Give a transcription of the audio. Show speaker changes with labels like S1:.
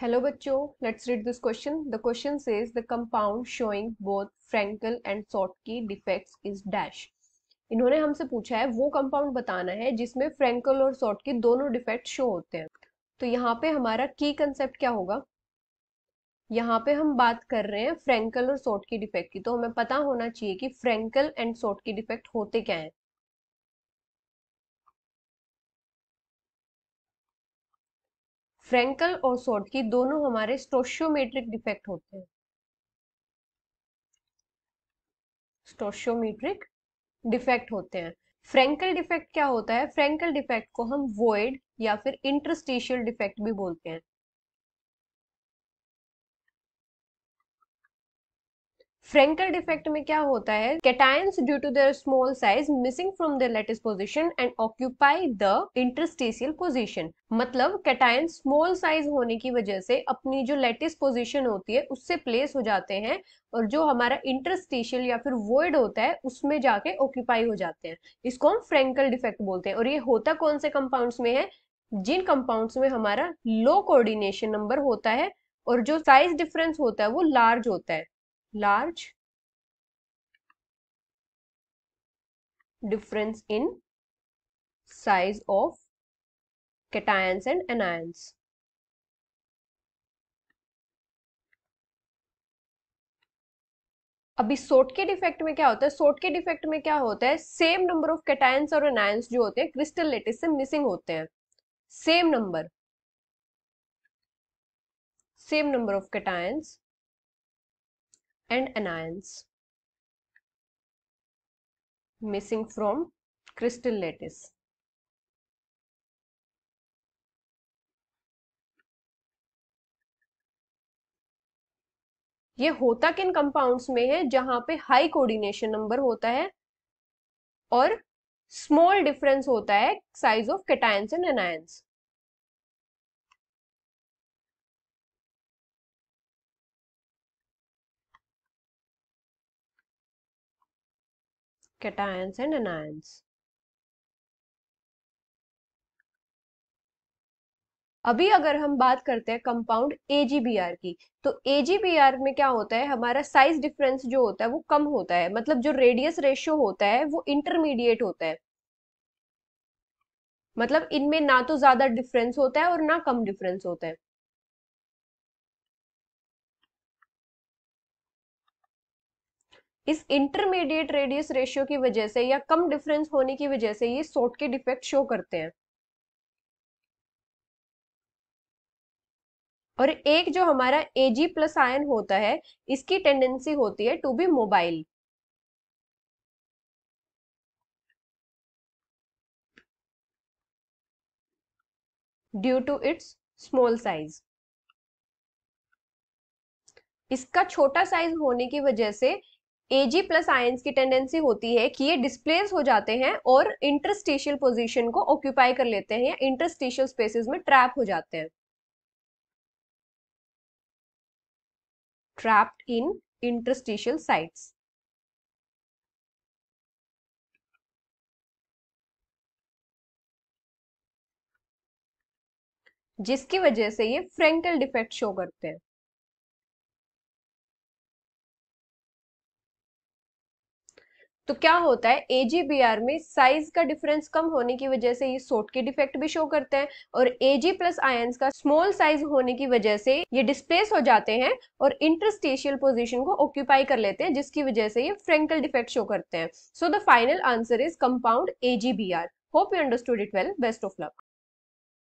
S1: Hello बच्चों, let's read this question. The question says the compound showing both Frankel and Schottky defects is dash. इन्होंने हमसे पूछा है वो कंपाउंड बताना है जिसमें फ्रेंकल और Schottky दोनों डिफेक्ट शो होते हैं। तो यहाँ पे हमारा की कंसेप्ट क्या होगा? यहाँ पे हम बात कर रहे हैं फ्रेंकल और Schottky डिफेक्ट की, तो हमें पता होना चाहिए कि फ्रेंकल एंड Schottky डिफेक्ट होते क्या हैं। फ्रेंकल और Schottky दोनों हमारे स्टोशियोमेट्रिक डिफेक्ट होते हैं। स्टोशियोमेट्रिक डिफेक्ट होते हैं। फ्रेंकल डिफेक्ट क्या होता है? फ्रेंकल डिफेक्ट को हम वॉइड या फिर इंटरस्टिशियल डिफेक्ट भी बोलते हैं। फ्रेंकल डिफेक्ट में क्या होता है? Cations due to their small size missing from their lattice position and occupy the interstitial position. मतलब कैटायन स्मॉल साइज होने की वजह से अपनी जो लैटिस पोजीशन होती है उससे प्लेस हो जाते हैं और जो हमारा इंटरस्टिशियल या फिर वॉइड होता है उसमें जाके ऑक्यूपाई हो जाते हैं। इसको हम फ्रेंकल डिफेक्ट बोलते हैं। और ये होता कौन से कंपाउंड्स में है? जिन कंपाउंड्स में हमारा लो कोऑर्डिनेशन नंबर होता है और जो साइज डिफरेंस होता है वो लार्ज होता है। large difference in size of cations and anions. अभी Schottky डिफेक्ट में क्या होता है? Schottky डिफेक्ट में क्या होता है? सेम नंबर ऑफ कैटायंस और एनायंस जो होते हैं क्रिस्टल लैटिस से मिसिंग होते हैं। Same number of cations and anions missing from crystal lattice. ये होता किन कंपाउंड्स में है? जहां पे हाई कोऑर्डिनेशन नंबर होता है और स्मॉल डिफरेंस होता है size of cations and anions. cations and anions। अभी अगर हम बात करते हैं कंपाउंड AgBr की, तो AgBr में क्या होता है? हमारा साइज डिफरेंस जो होता है वो कम होता है। मतलब जो रेडियस रेशियो होता है वो इंटरमीडिएट होता है। मतलब इनमें ना तो ज्यादा डिफरेंस होता है और ना कम डिफरेंस होता है। इस इंटरमीडिएट रेडियस रेशियो की वजह से या कम डिफरेंस होने की वजह से ये Schottky डिफेक्ट शो करते हैं। और एक जो हमारा Ag प्लस आयन होता है इसकी टेंडेंसी होती है to be mobile due to its small size. इसका छोटा साइज होने की वजह से Ag प्लस आयंस की टेंडेंसी होती है कि ये डिस्प्लेस हो जाते हैं और इंटरस्टिशियल पोजीशन को ऑक्यूपाई कर लेते हैं या इंटरस्टिशियल स्पेसेस में ट्रैप हो जाते हैं। Trapped in interstitial sites. जिसकी वजह से ये फ्रेंकल डिफेक्ट शो करते हैं। तो क्या होता है? AgBr में साइज का डिफरेंस कम होने की वजह से ये Schottky डिफेक्ट भी शो करते हैं और Ag प्लस आयंस का स्मॉल साइज होने की वजह से ये डिस्प्लेस हो जाते हैं और इंटरस्टिशियल पोजीशन को ऑक्यूपाई कर लेते हैं, जिसकी वजह से ये फ्रेंकल डिफेक्ट शो करते हैं। So the final answer is compound AgBr। Hope you understood it well. Best of luck.